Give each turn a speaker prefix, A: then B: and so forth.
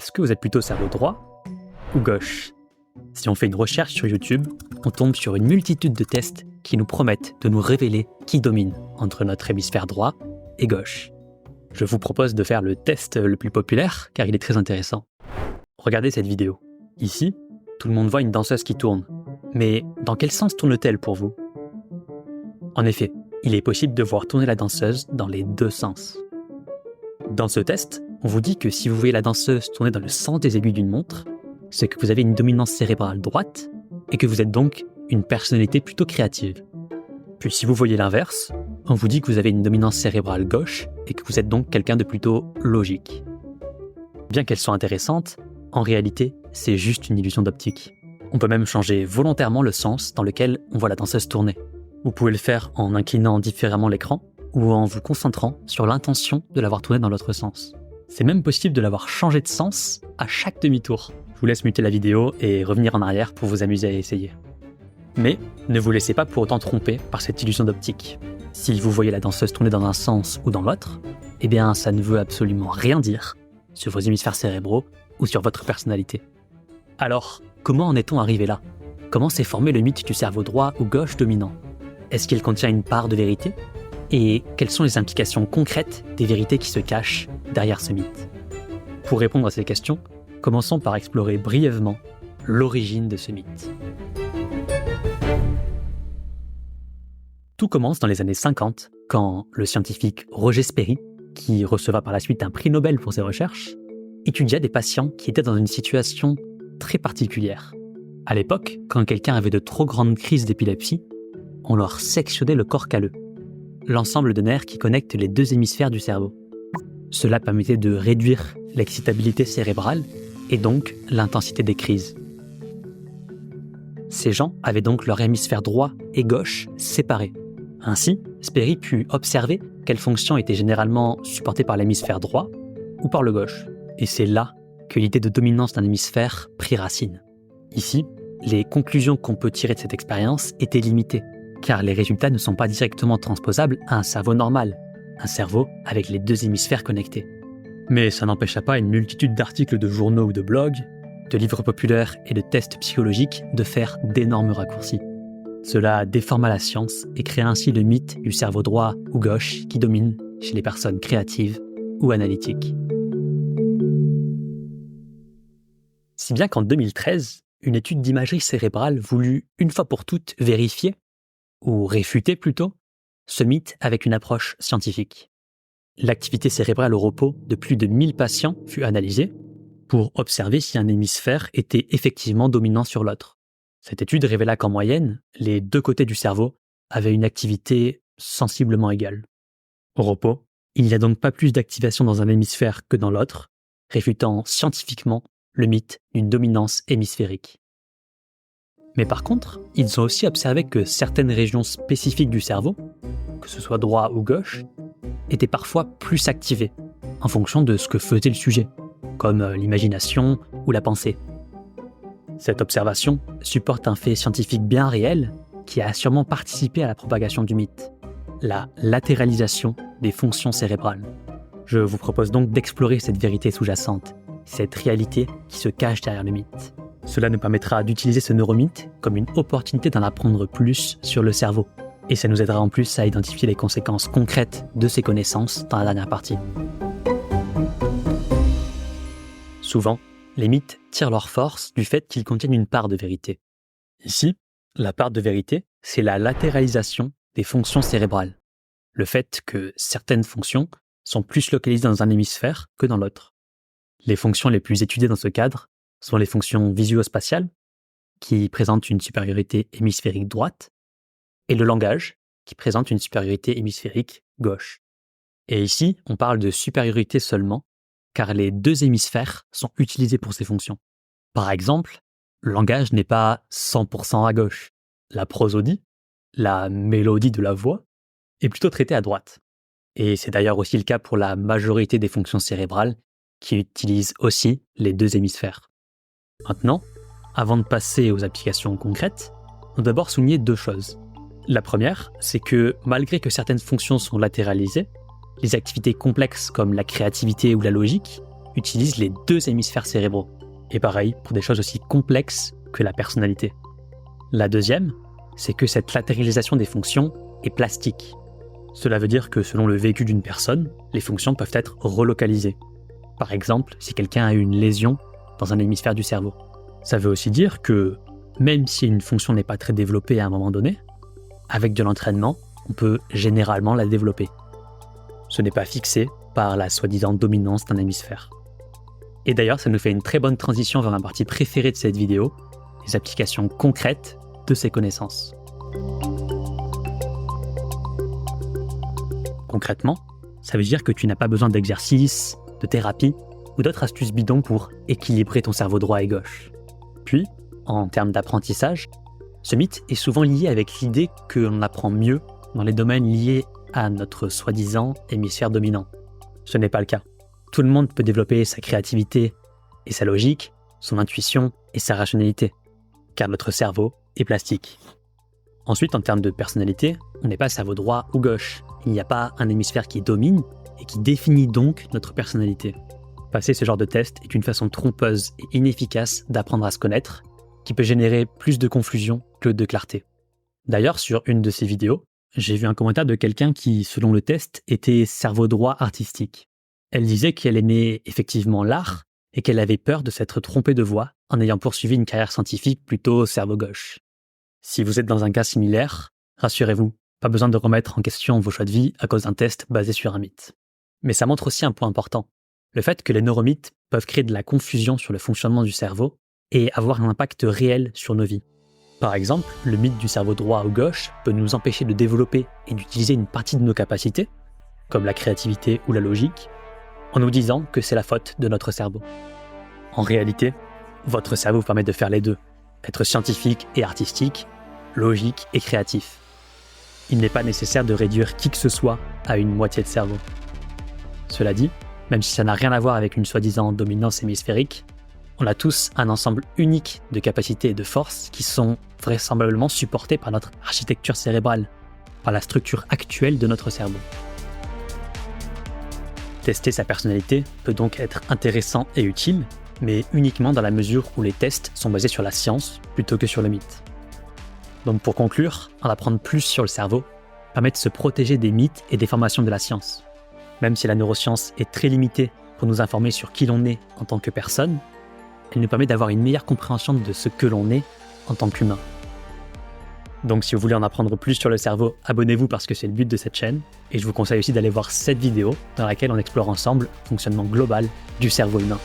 A: Est-ce que vous êtes plutôt cerveau droit ou gauche? Si on fait une recherche sur YouTube, on tombe sur une multitude de tests qui nous promettent de nous révéler qui domine entre notre hémisphère droit et gauche. Je vous propose de faire le test le plus populaire car il est très intéressant. Regardez cette vidéo. Ici, tout le monde voit une danseuse qui tourne. Mais dans quel sens tourne-t-elle pour vous? En effet, il est possible de voir tourner la danseuse dans les deux sens. Dans ce test, on vous dit que si vous voyez la danseuse tourner dans le sens des aiguilles d'une montre, c'est que vous avez une dominance cérébrale droite et que vous êtes donc une personnalité plutôt créative. Puis si vous voyez l'inverse, on vous dit que vous avez une dominance cérébrale gauche et que vous êtes donc quelqu'un de plutôt logique. Bien qu'elles soient intéressantes, en réalité, c'est juste une illusion d'optique. On peut même changer volontairement le sens dans lequel on voit la danseuse tourner. Vous pouvez le faire en inclinant différemment l'écran ou en vous concentrant sur l'intention de l'avoir tourné dans l'autre sens. C'est même possible de l'avoir changé de sens à chaque demi-tour. Je vous laisse muter la vidéo et revenir en arrière pour vous amuser à essayer. Mais ne vous laissez pas pour autant tromper par cette illusion d'optique. Si vous voyez la danseuse tourner dans un sens ou dans l'autre, eh bien ça ne veut absolument rien dire sur vos hémisphères cérébraux ou sur votre personnalité. Alors, comment en est-on arrivé là? Comment s'est formé le mythe du cerveau droit ou gauche dominant? Est-ce qu'il contient une part de vérité? Et quelles sont les implications concrètes des vérités qui se cachent derrière ce mythe? Pour répondre à ces questions, commençons par explorer brièvement l'origine de ce mythe. Tout commence dans les années 50, quand le scientifique Roger Sperry, qui receva par la suite un prix Nobel pour ses recherches, étudia des patients qui étaient dans une situation très particulière. À l'époque, quand quelqu'un avait de trop grandes crises d'épilepsie, on leur sectionnait le corps calleux, l'ensemble de nerfs qui connectent les deux hémisphères du cerveau. Cela permettait de réduire l'excitabilité cérébrale et donc l'intensité des crises. Ces gens avaient donc leur hémisphère droit et gauche séparés. Ainsi, Sperry put observer quelles fonctions étaient généralement supportées par l'hémisphère droit ou par le gauche. Et c'est là que l'idée de dominance d'un hémisphère prit racine. Ici, les conclusions qu'on peut tirer de cette expérience étaient limitées, car les résultats ne sont pas directement transposables à un cerveau normal, un cerveau avec les deux hémisphères connectés. Mais ça n'empêcha pas une multitude d'articles de journaux ou de blogs, de livres populaires et de tests psychologiques de faire d'énormes raccourcis. Cela déforma la science et créa ainsi le mythe du cerveau droit ou gauche qui domine chez les personnes créatives ou analytiques. Si bien qu'en 2013, une étude d'imagerie cérébrale voulut une fois pour toutes vérifier, ou réfuter plutôt, ce mythe avec une approche scientifique. L'activité cérébrale au repos de plus de 1000 patients fut analysée pour observer si un hémisphère était effectivement dominant sur l'autre. Cette étude révéla qu'en moyenne, les deux côtés du cerveau avaient une activité sensiblement égale. Au repos, il n'y a donc pas plus d'activation dans un hémisphère que dans l'autre, réfutant scientifiquement le mythe d'une dominance hémisphérique. Mais par contre, ils ont aussi observé que certaines régions spécifiques du cerveau, que ce soit droit ou gauche, étaient parfois plus activées, en fonction de ce que faisait le sujet, comme l'imagination ou la pensée. Cette observation supporte un fait scientifique bien réel qui a sûrement participé à la propagation du mythe, la latéralisation des fonctions cérébrales. Je vous propose donc d'explorer cette vérité sous-jacente, cette réalité qui se cache derrière le mythe. Cela nous permettra d'utiliser ce neuromythe comme une opportunité d'en apprendre plus sur le cerveau. Et ça nous aidera en plus à identifier les conséquences concrètes de ces connaissances dans la dernière partie. Souvent, les mythes tirent leur force du fait qu'ils contiennent une part de vérité. Ici, la part de vérité, c'est la latéralisation des fonctions cérébrales. Le fait que certaines fonctions sont plus localisées dans un hémisphère que dans l'autre. Les fonctions les plus étudiées dans ce cadre sont les fonctions visuospatiales, qui présentent une supériorité hémisphérique droite, et le langage, qui présente une supériorité hémisphérique gauche. Et ici, on parle de supériorité seulement, car les deux hémisphères sont utilisés pour ces fonctions. Par exemple, le langage n'est pas 100% à gauche. La prosodie, la mélodie de la voix, est plutôt traitée à droite. Et c'est d'ailleurs aussi le cas pour la majorité des fonctions cérébrales, qui utilisent aussi les deux hémisphères. Maintenant, avant de passer aux applications concrètes, on doit d'abord souligner deux choses. La première, c'est que malgré que certaines fonctions sont latéralisées, les activités complexes comme la créativité ou la logique utilise les deux hémisphères cérébraux. Et pareil pour des choses aussi complexes que la personnalité. La deuxième, c'est que cette latéralisation des fonctions est plastique. Cela veut dire que selon le vécu d'une personne, les fonctions peuvent être relocalisées. Par exemple, si quelqu'un a eu une lésion dans un hémisphère du cerveau. Ça veut aussi dire que, même si une fonction n'est pas très développée à un moment donné, avec de l'entraînement, on peut généralement la développer. Ce n'est pas fixé par la soi-disant dominance d'un hémisphère. Et d'ailleurs, ça nous fait une très bonne transition vers ma partie préférée de cette vidéo, les applications concrètes de ces connaissances. Concrètement, ça veut dire que tu n'as pas besoin d'exercice, de thérapie ou d'autres astuces bidons pour équilibrer ton cerveau droit et gauche. Puis, en termes d'apprentissage, ce mythe est souvent lié avec l'idée que l'on apprend mieux dans les domaines liés à notre soi-disant hémisphère dominant. Ce n'est pas le cas. Tout le monde peut développer sa créativité et sa logique, son intuition et sa rationalité, car notre cerveau est plastique. Ensuite, en termes de personnalité, on n'est pas cerveau droit ou gauche. Il n'y a pas un hémisphère qui domine et qui définit donc notre personnalité. Passer ce genre de test est une façon trompeuse et inefficace d'apprendre à se connaître, qui peut générer plus de confusion que de clarté. D'ailleurs, sur une de ces vidéos, j'ai vu un commentaire de quelqu'un qui, selon le test, était cerveau droit artistique. Elle disait qu'elle aimait effectivement l'art et qu'elle avait peur de s'être trompée de voie en ayant poursuivi une carrière scientifique plutôt cerveau gauche. Si vous êtes dans un cas similaire, rassurez-vous, pas besoin de remettre en question vos choix de vie à cause d'un test basé sur un mythe. Mais ça montre aussi un point important, le fait que les neuromythes peuvent créer de la confusion sur le fonctionnement du cerveau et avoir un impact réel sur nos vies. Par exemple, le mythe du cerveau droit ou gauche peut nous empêcher de développer et d'utiliser une partie de nos capacités, comme la créativité ou la logique, en nous disant que c'est la faute de notre cerveau. En réalité, votre cerveau vous permet de faire les deux, être scientifique et artistique, logique et créatif. Il n'est pas nécessaire de réduire qui que ce soit à une moitié de cerveau. Cela dit, même si ça n'a rien à voir avec une soi-disant dominance hémisphérique, on a tous un ensemble unique de capacités et de forces qui sont vraisemblablement supportées par notre architecture cérébrale, par la structure actuelle de notre cerveau. Tester sa personnalité peut donc être intéressant et utile, mais uniquement dans la mesure où les tests sont basés sur la science plutôt que sur le mythe. Donc pour conclure, en apprendre plus sur le cerveau permet de se protéger des mythes et des formations de la science. Même si la neuroscience est très limitée pour nous informer sur qui l'on est en tant que personne, elle nous permet d'avoir une meilleure compréhension de ce que l'on est en tant qu'humain. Donc si vous voulez en apprendre plus sur le cerveau, abonnez-vous parce que c'est le but de cette chaîne, et je vous conseille aussi d'aller voir cette vidéo dans laquelle on explore ensemble le fonctionnement global du cerveau humain.